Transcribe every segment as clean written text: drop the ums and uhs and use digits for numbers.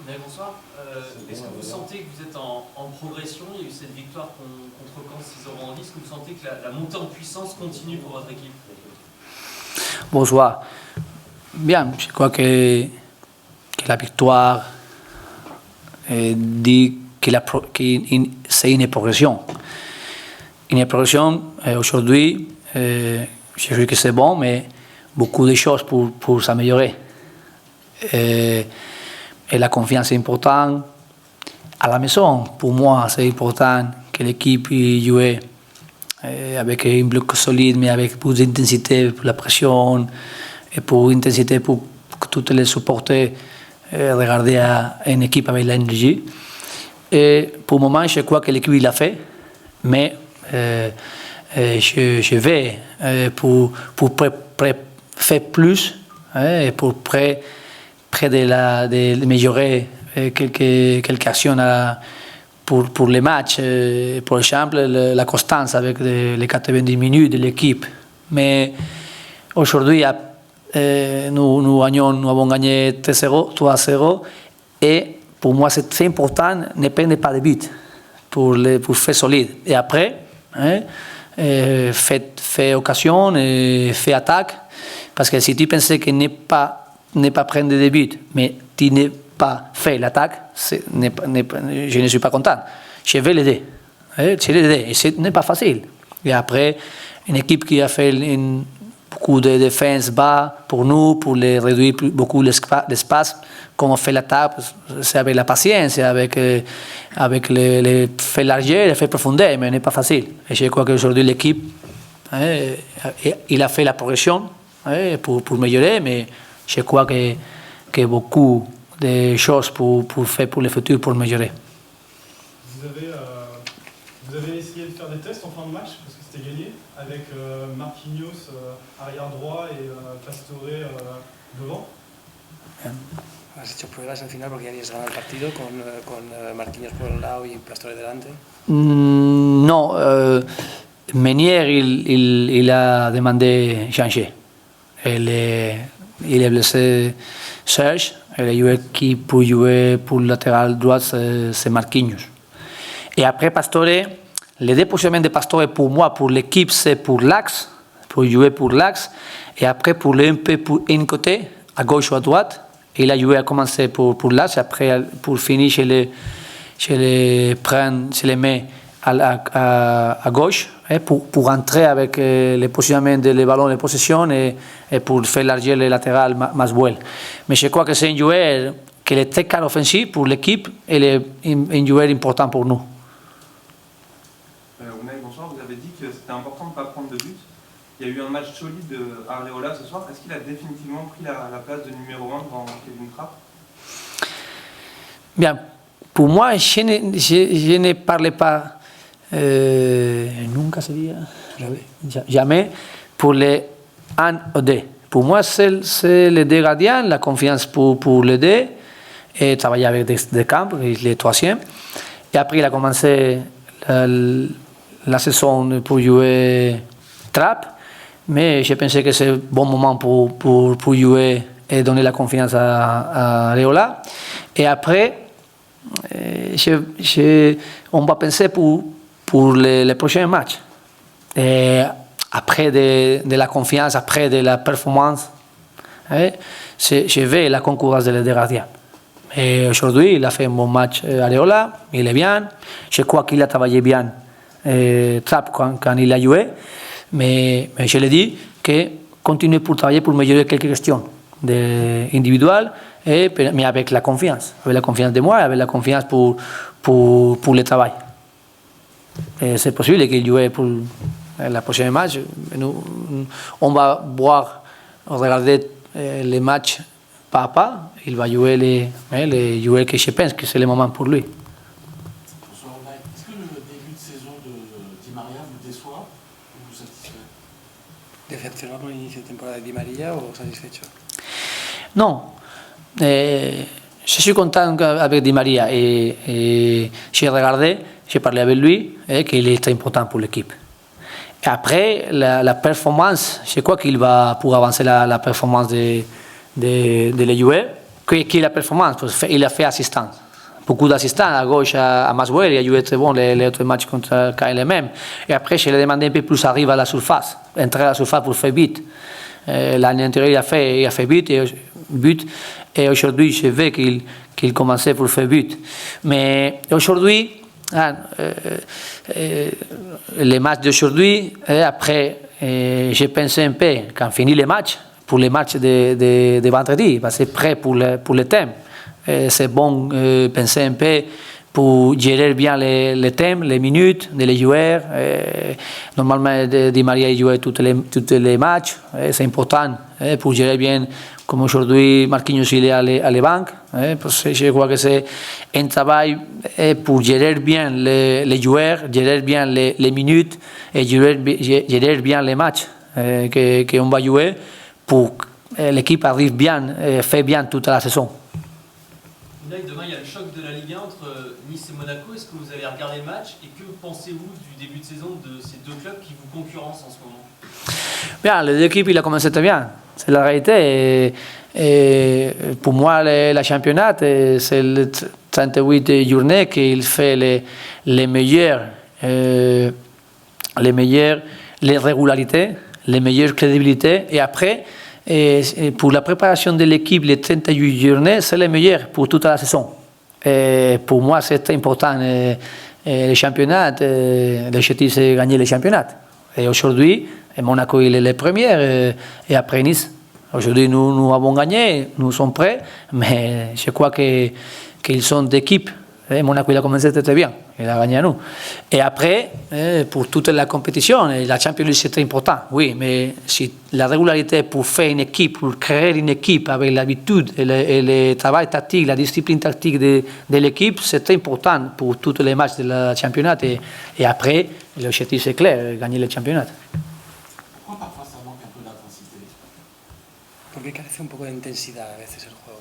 Mais bonsoir. Est-ce que vous sentez que vous êtes en progression? Il y a eu cette victoire contre Caen 6-0 en 10. Est-ce que vous sentez que la montée en puissance continue pour votre équipe? Bonsoir. Bien, je crois que la victoire dit que c'est une progression. Une progression, aujourd'hui, je sais que c'est bon, mais beaucoup de choses pour s'améliorer. Et la confiance est importante. À la maison, pour moi, c'est important que l'équipe joue avec un bloc solide, mais avec plus d'intensité pour la pression et pour l'intensité pour que tous les supporters regardent une équipe avec l'énergie. Et pour le moment, je crois que l'équipe l'a fait, mais je vais pour faire plus et pour près de améliorer quelques actions pour les matchs. Par exemple, la constance avec les 90 minutes de l'équipe. Mais aujourd'hui, nous avons gagné 3-0 et pour moi, c'est très important, ne perdre pas de but pour faire solide. Et après, fait occasion, fait attaque, parce que si tu penses que ne pas prendre de but, mais tu n'es pas fait l'attaque, je ne suis pas content. Je vais l'aider. Et ce n'est pas facile. Et après, une équipe qui a fait beaucoup de défense bas pour nous, pour les réduire beaucoup l'espace, comme on fait l'attaque, c'est avec la patience, avec les faits largeur, les faits profondeur, mais ce n'est pas facile. Et je crois qu'aujourd'hui, l'équipe, il a fait la progression pour améliorer, mais je crois que beaucoup de choses pour faire pour le futur, pour améliorer. Vous avez essayé de faire des tests en fin de match, parce que c'était gagné, avec Marquinhos arrière droit et Pastore devant. ¿Has hecho pruebas al final porque ya habías ganado el partido con Marquinhos por un lado y Pastore delante? Non, Meunier, il a demandé changer. Il est blessé Serge, et le joueur qui peut jouer pour le latéral droit, c'est Marquinhos. Et après Pastore, les deux positionnements de Pastore pour moi, pour l'équipe, c'est pour l'axe, pour jouer pour l'axe, et après pour un peu pour un côté, à gauche ou à droite. Il a joué à commencer pour l'axe, après pour finir, je les mets à gauche pour entrer avec les positionnements des ballons de possession et pour faire élargir les latérales más well. Mais je crois que c'est un joueur qui est très car offensif pour l'équipe et un joueur important pour nous. Bonsoir, vous avez dit que c'était important de ne pas prendre de but. Il y a eu un match solide à Areola ce soir. Est-ce qu'il a définitivement pris la place de numéro 1 devant Kevin Trapp? Bien, pour moi, je ne parlais pas, jamais pour les 1 ou 2. Pour moi, c'est les deux gardiens, la confiance pour les deux, et travailler avec des camps, il est troisième. Et après, il a commencé la saison pour jouer Trapp. Mais je pensais que c'est un bon moment pour jouer et donner la confiance à Areola. Et après, on va penser pour les prochains matchs. Et après de la confiance, après de la performance, je vais la concurrence des deux gardiens. Et aujourd'hui, il a fait un bon match Areola, il est bien. Je crois qu'il a travaillé bien Trapp quand il a joué. Mais je l'ai dit que continuer pour travailler pour améliorer quelques questions individuelles, mais avec la confiance de moi, avec la confiance pour le travail. Et c'est possible qu'il joue pour la prochaine match. On va regarder les matchs pas à pas. Il va jouer les joueurs que je pense que c'est le moment pour lui. Est-ce que le début de saison de Di Maria vous déçoit ou vous satisfait? ¿Decepcionado con el inicio de temporada de Di María o satisfecho? Non, je suis content avec Di Maria et j'ai regardé, j'ai parlé avec lui qu'il est très important pour l'équipe. Et après, la performance, je crois qu'il va pour avancer la performance de les joueurs qui est la performance, il a fait assistance. Beaucoup d'assistants à gauche à Maswell, il a joué très bon les autres matchs contre KLM. Et après, je lui ai demandé un peu plus arrive à la surface, entrer à la surface pour faire but. L'année antérieure, il a fait but et aujourd'hui, je veux qu'il commençait pour faire but. Mais aujourd'hui, les matchs d'aujourd'hui, après, j'ai pensé un peu, quand finit les matchs, pour les matchs de vendredi, parce que c'est prêt pour le thème. C'est bon penser un peu pour gérer bien les thèmes, les minutes les joueurs. Normalement, Di Maria joue tous les matchs. C'est important pour gérer bien, comme aujourd'hui, Marquinhos il est à la banque. Parce que je crois que c'est un travail pour gérer bien les joueurs, gérer bien les minutes et gérer bien les matchs qu'on va jouer pour que l'équipe arrive bien, fait bien toute la saison. Demain, il y a le choc de la Ligue 1 entre Nice et Monaco. Est-ce que vous avez regardé le match et que pensez-vous du début de saison de ces deux clubs qui vous concurrencent en ce moment? Bien, les deux équipes, il a commencé très bien. C'est la réalité. Et pour moi, le championnat, c'est le 38 journées qu'il fait les meilleures régularités, les meilleures crédibilités. Et après, pour la préparation de l'équipe, les 38 journées, c'est le meilleur pour toute la saison. Et pour moi, c'est très important. Le championnat, l'objectif, c'est gagner le championnat. Et aujourd'hui, Monaco, il est le premier, et après Nice. Aujourd'hui, nous avons gagné, nous sommes prêts, mais je crois qu'ils sont d'équipe. Monaco, il a commencé très bien, il a gagné à nous. Et après, pour toute la compétition, la Champions League, c'est très important, oui, mais si la régularité pour faire une équipe, pour créer une équipe avec l'habitude et le travail tactique, la discipline tactique de l'équipe, c'est très important pour tous les matchs de la championnat. Et après, l'objectif, c'est clair, gagner le championnat. Pourquoi parfois ça manque un peu d'intensité? Porque carece un poco de intensidad a veces el juego.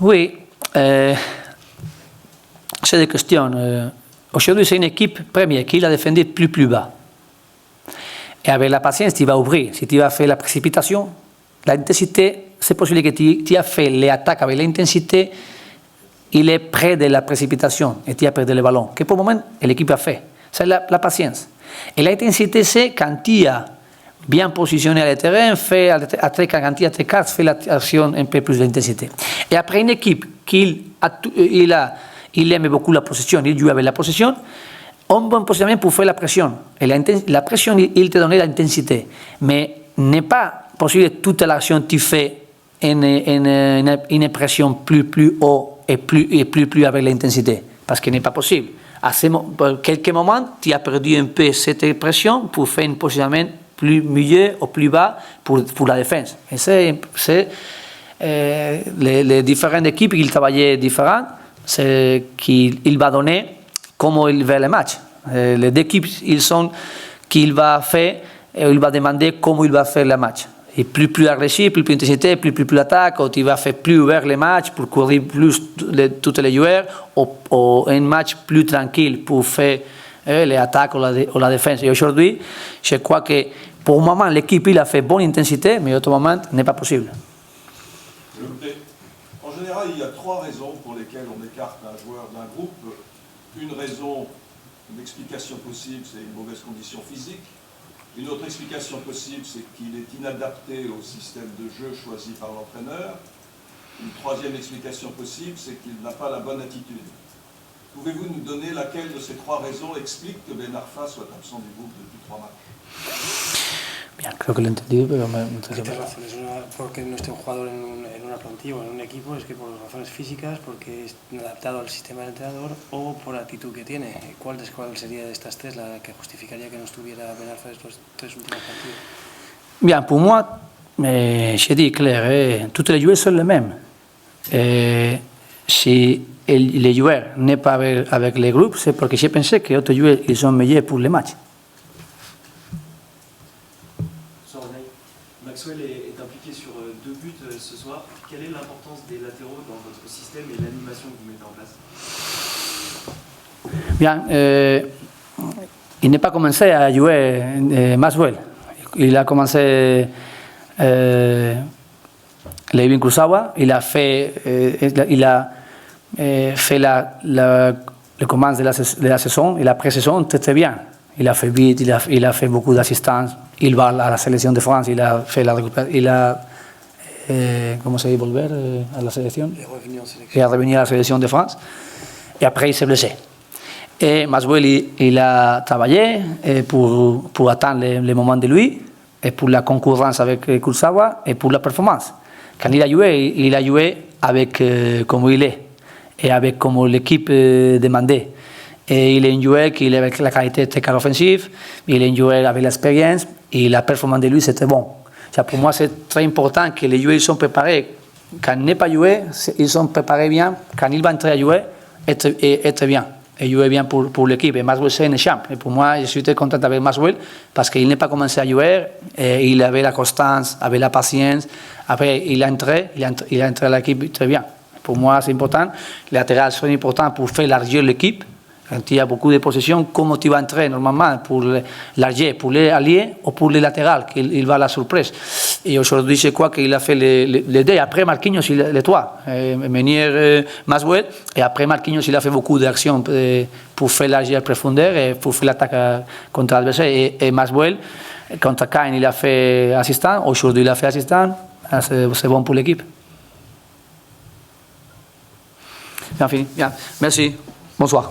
Oui, c'est des questions. Aujourd'hui, c'est une équipe première qui l'a défendu plus bas. Et avec la patience, tu vas ouvrir. Si tu vas faire la précipitation, l'intensité, c'est possible que tu as fait les attaques avec l'intensité, il est près de la précipitation et tu as perdu le ballon. Que pour le moment, l'équipe a fait. C'est la patience. Et l'intensité, c'est quand tu as bien positionné le terrain, quand tu as tes cartes, fait l'action un peu plus d'intensité. Et après, une équipe qui aime beaucoup la possession, il joue avec la possession, un bon positionnement pour faire la pression. Et la pression, il te donne l'intensité. Mais n'est pas possible que toute l'action tu fais une pression plus haut et plus avec l'intensité. Parce que n'est pas possible. À quelques moments, tu as perdu un peu cette pression pour faire un positionnement plus milieu ou plus bas pour la défense. Et c'est les différentes équipes qui travaillent différemment, c'est qu'il va donner comment il veut le match. Les équipes, qu'il va faire, il va demander comment il va faire le match. Et plus agressif, plus d'intensité, plus d'attaque, ou tu vas faire plus ouvert le match pour courir plus tous les joueurs, ou un match plus tranquille pour faire les attaques ou la défense. Et aujourd'hui, je crois que pour le moment, l'équipe a fait bonne intensité, mais autre moment, n'est pas possible. En général, il y a trois raisons pour lesquelles on écarte un joueur d'un groupe. Une raison, une explication possible, c'est une mauvaise condition physique. Une autre explication possible, c'est qu'il est inadapté au système de jeu choisi par l'entraîneur. Une troisième explication possible, c'est qu'il n'a pas la bonne attitude. Pouvez-vous nous donner laquelle de ces trois raisons explique que Ben Arfa soit absent du groupe depuis 3 matchs? Bien, creo que lo he entendido, pero me Hay tres razones. Una, porque no esté un jugador en una plantilla o en un equipo, es que por razones físicas, porque es inadaptado al sistema del entrenador o por la actitud que tiene. ¿Cuál sería de estas tres la que justificaría que no estuviera Ben Arfa estos 3 últimos partidos? Bien, pour moi, j'ai dit clair, tous les joueurs sont les mêmes. Si les joueurs n'est pas avec les groupes, c'est parce que j'ai pensé que d'autres joueurs ils sont meilleurs pour les matchs. Maxwell est impliqué sur 2 buts ce soir. Quelle est l'importance des latéraux dans votre système et l'animation que vous mettez en place? Bien, il n'est pas commencé à jouer Maxwell. Il a commencé Levin Kurzawa, il a fait le commence de la saison et la pré-saison très bien. Il a fait vite, il a fait beaucoup d'assistance. Il va à la sélection de France, il a fait la récupération. ¿Cómo se dit volver à la sélection? Il est revenu à la sélection de France. Et après, il s'est blessé. Et Maxwell, il a travaillé pour attendre le moment de lui, et pour la concurrence avec Kurzawa, et pour la performance. Quand il a joué avec comme il est, et avec comme l'équipe demandait. Et il est un joueur qui avait la qualité très offensive, il est un joueur avec l'expérience, et la performance de lui, c'était bon. Pour moi, c'est très important que les joueurs sont préparés. Quand il n'est pas joué, ils sont préparés bien. Quand il va entrer à jouer, être bien. Et jouer bien pour l'équipe. Et Maxwell, c'est un champ. Et pour moi, je suis très content avec Maxwell parce qu'il n'a pas commencé à jouer. Et il avait la constance, avait la patience. Après, il a entré à l'équipe très bien. Pour moi, c'est important. Les latérales sont importants pour faire élargir l'équipe. Quand il y a beaucoup de possessions, comment tu vas entrer normalement pour l'arrière, pour les alliés ou pour les latérales, qu'il va à la surprise. Et aujourd'hui, je crois qu'il a fait les deux. Après, Marquinhos, les trois. Meunier, Maxwell. Et après, Marquinhos, il a fait beaucoup d'actions pour faire l'arrière profondeur et pour faire l'attaque contre l'adversaire. Et Maxwell, contre Caen, il a fait assistant. Aujourd'hui, il a fait assistant. C'est bon pour l'équipe. Bien fini. Bien. Merci. Bonsoir.